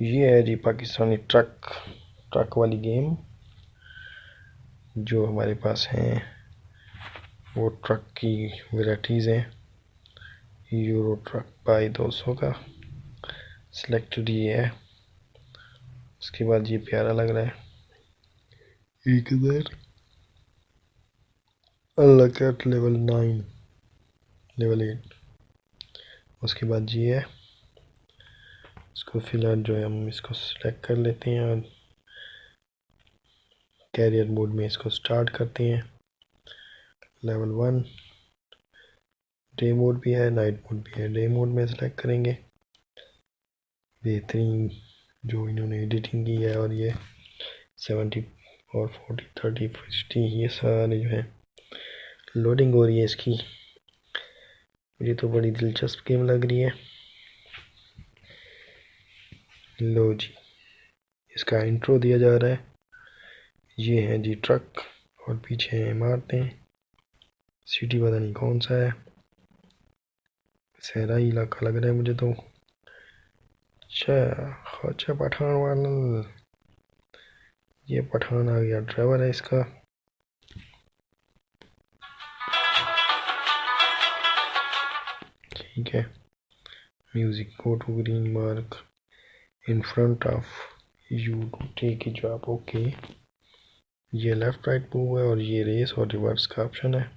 ये है जी पाकिस्तानी ट्रक वाली गेम। जो हमारे पास हैं वो ट्रक की वैराइटीज़ हैं। यूरो ट्रक बाई 200 का सिलेक्टेड ये है। उसके बाद ये प्यारा लग रहा है 1000 अनलॉकेड लेवल 9 लेवल 8। उसके बाद ये है, इसको फिलहाल जो है हम इसको सिलेक्ट कर लेते हैं और कैरियर मोड में इसको स्टार्ट करते हैं। लेवल 1 डे मोड भी है, नाइट मोड भी है। डे मोड में सेलेक्ट करेंगे। बेहतरीन जो इन्होंने एडिटिंग की है, और ये 70 और 40 30 50 ये सारे जो है लोडिंग हो रही है इसकी। मुझे तो बड़ी दिलचस्प गेम लग रही है। लो जी, इसका इंट्रो दिया जा रहा है। ये है जी ट्रक और पीछे हैं इमारतें। सिटी पता नहीं कौन सा है, सहराई इलाका लग रहा है मुझे तो। अच्छा पठान वाला, ये पठान आ गया, ड्राइवर है इसका। ठीक है, music go to green mark in front of you to take a job. Okay, ये लेफ्ट राइट मूव है और ये रेस और रिवर्स का ऑप्शन है।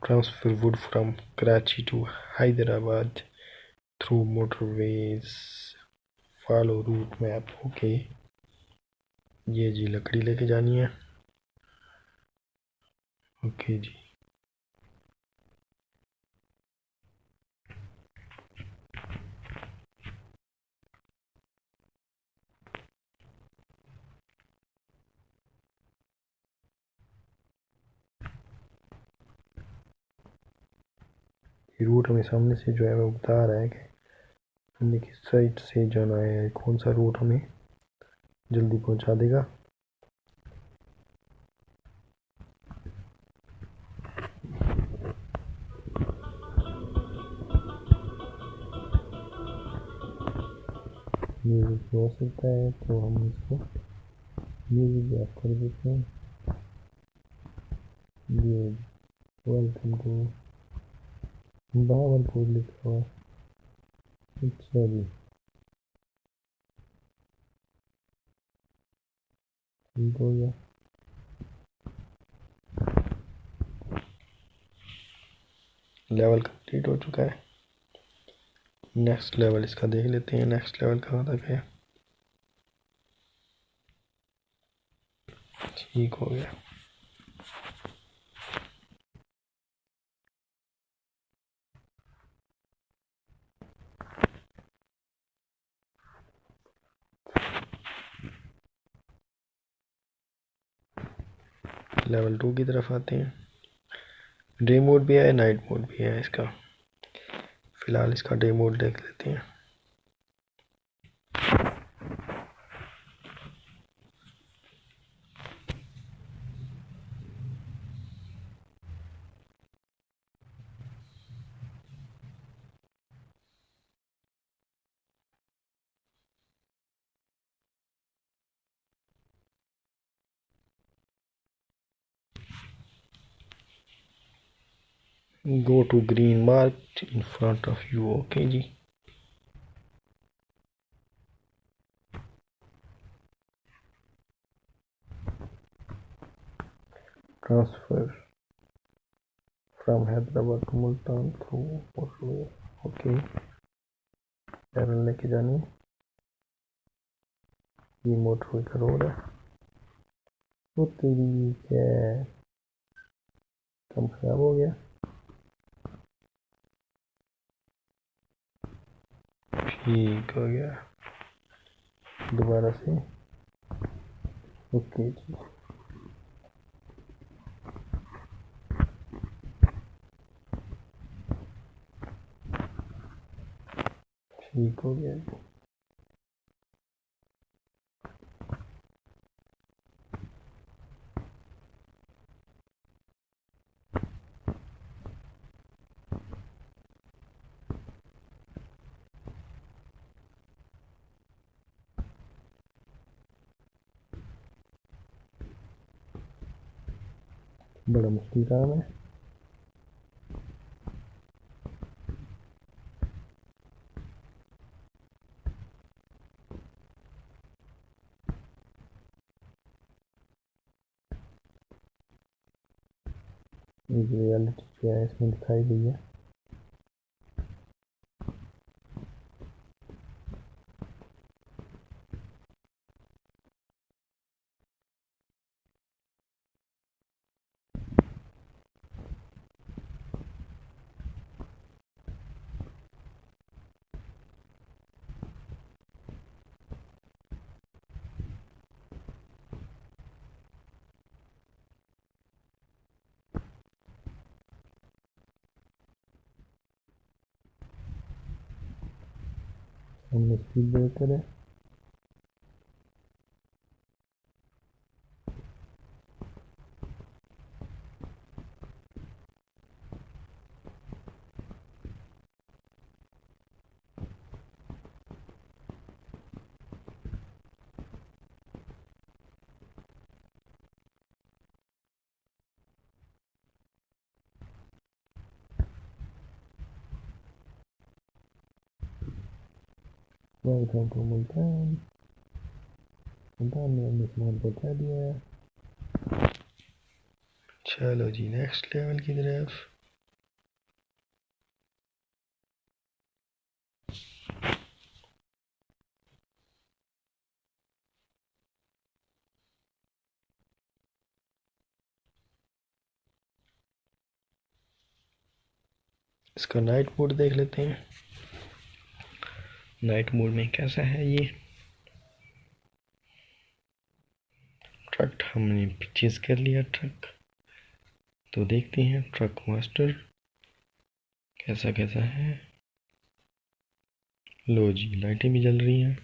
Transfer wood from Karachi to Hyderabad through motorways, follow route map. Okay, ये जी लकड़ी लेके जानी है। ओके जी, रूट हमें सामने से जो है वो बता रहा है कि हमने किस साइड से जाना है, कौन सा रूट हमें जल्दी पहुंचा देगा। म्यूजिक हो सकता है तो हम इसको म्यूजिक ऐड कर देते हैं। ये वेलकम टू भावलपुर लिखा हुआ। अच्छा जी, ठीक हो गया। लेवल कंप्लीट हो चुका है। नेक्स्ट लेवल इसका देख लेते हैं, नेक्स्ट लेवल कहाँ तक है। ठीक हो गया। लेवल 2 की तरफ आते हैं। डे मोड भी है, नाइट मोड भी है इसका। फिलहाल इसका डे मोड देख लेते हैं। Go to green mark in front of you. Okay जी, transfer from Hyderabad to Multan through motorway. Okay, पैरल लेके जानी है। ये मोटरवे का रोड है। वो तेरी क्या काम खराब हो गया। ठीक हो गया, दोबारा से। ओके जी, ठीक हो गया जी। बड़ा मुश्किल काम है। रियलिटी क्या है इसमें दिखाई गई है। हमने स्पीड ब्रेकर है। Welcome to Multan. मुल्तान ने अपने सामान पहुँचा दिया है। चलो जी नेक्स्ट लेवल की तरफ। इसका नाइट मोड देख लेते हैं। नाइट मोड में कैसा है ये ट्रक। हमने परचेज कर लिया ट्रक, तो देखते हैं ट्रक मास्टर कैसा कैसा है। लो जी लाइटें भी जल रही हैं।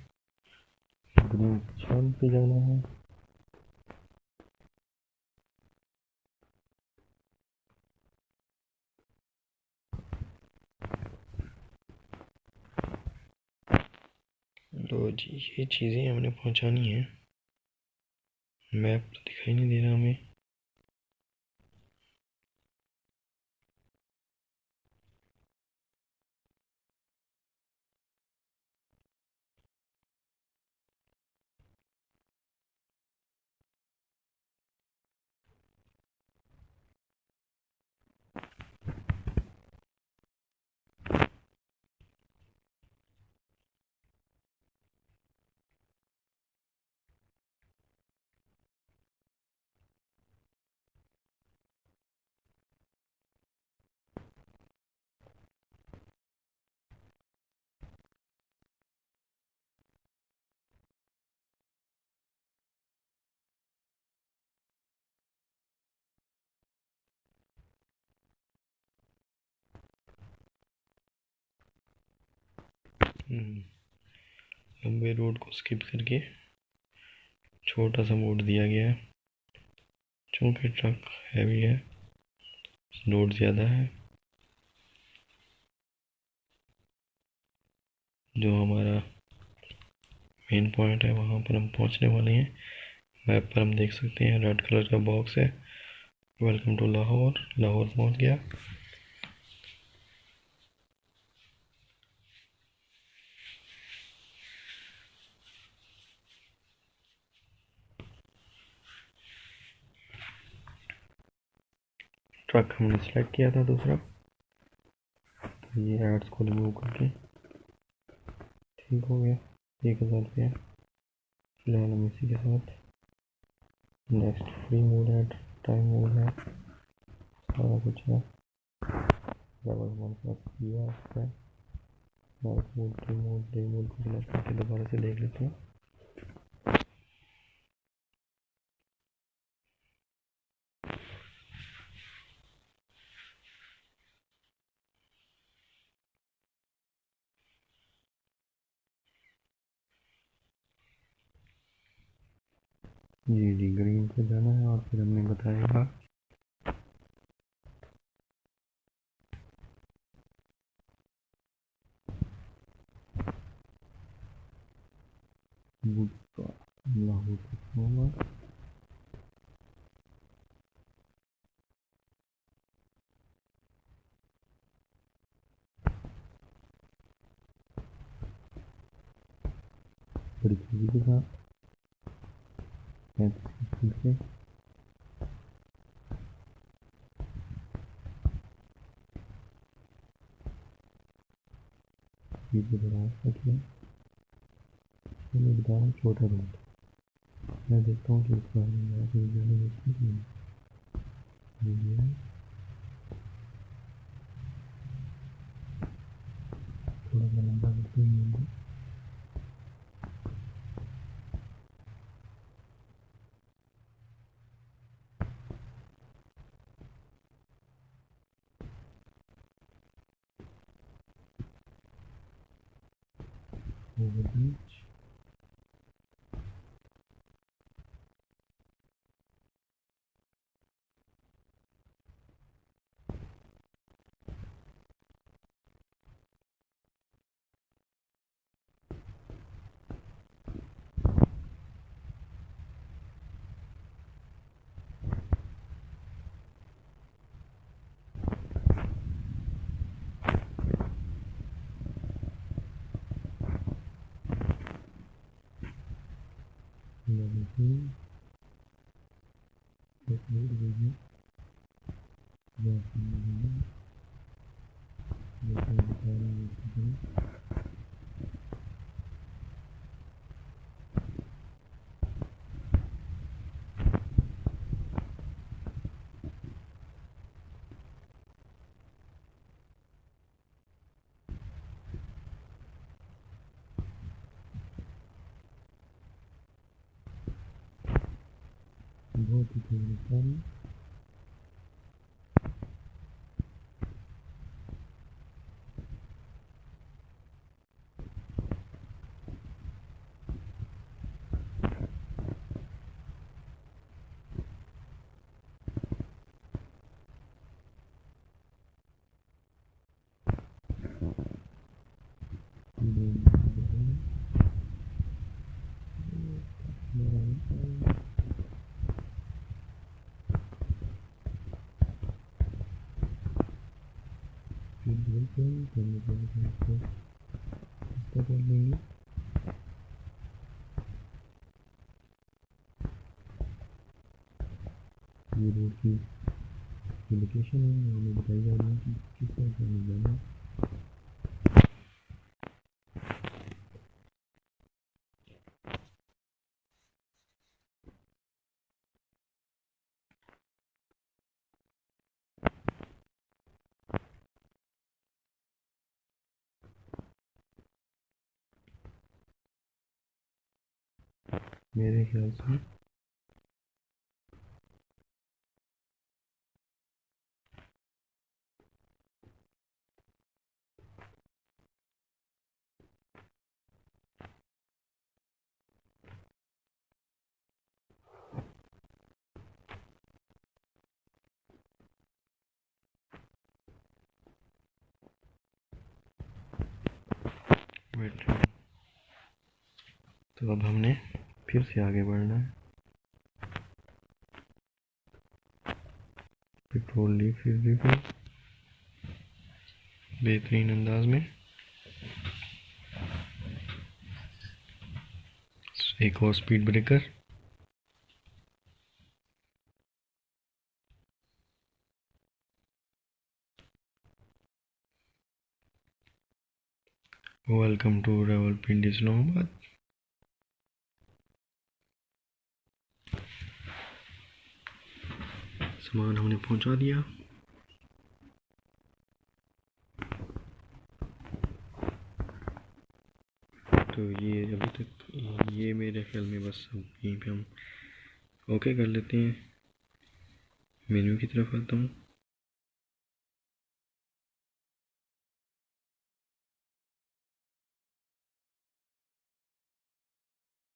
ग्रीन शाम पे जाना है। लो जी ये चीज़ें हमने पहुंचानी है। मैप तो दिखाई नहीं दे रहा हमें। लंबे रोड को स्किप करके छोटा सा मोड़ दिया गया है। चूँकि ट्रक हैवी है, लोड ज़्यादा है। जो हमारा मेन पॉइंट है वहाँ पर हम पहुँचने वाले हैं। मैप पर हम देख सकते हैं रेड कलर का बॉक्स है, वेलकम टू लाहौर। लाहौर पहुँच गया। ट्रक हमने सेलेक्ट किया था दूसरा, तो ये एड्स को रिमूव करके ठीक हो गया। 1000 रुपया फिलहाल हम इसी के साथ। नेक्स्ट फ्री मोड है, टाइम मोड है, सारा कुछ है। डबल हमारे पास किया है। नाइट मोड, डे मोड को सिलेक्ट करके दोबारा से देख लेते हैं। जी जी ग्रीन पे जाना है और फिर हमने बताया लाहौर बड़ी तेजी के साथ 35 की स्पीड से स्पीड को बढ़ा सकते हैं। मैं बता रहा हूँ छोटा रूट। मैं देखता हूँ कि इस बार में वीडियो में देखते हैं वीडियो थोड़ा सा लंबा करते हैं। ओवरब्रिज बहुत ही तेज ये रोड की लोकेशन है हमें बताई जा रही है कि किस तरह से हमें जाना है। मेरे ख्याल से तो अब हमने फिर से आगे बढ़ना है। पेट्रोल ली फिर रिफिल बेहतरीन अंदाज में। एक और speed breaker. Welcome to Rawalpindi Islamabad. सामान हमने पहुंचा दिया। तो ये अभी तक ये मेरे ख्याल में बस अब यहीं पे हम ओके कर लेते हैं। मेन्यू की तरफ आता हूँ।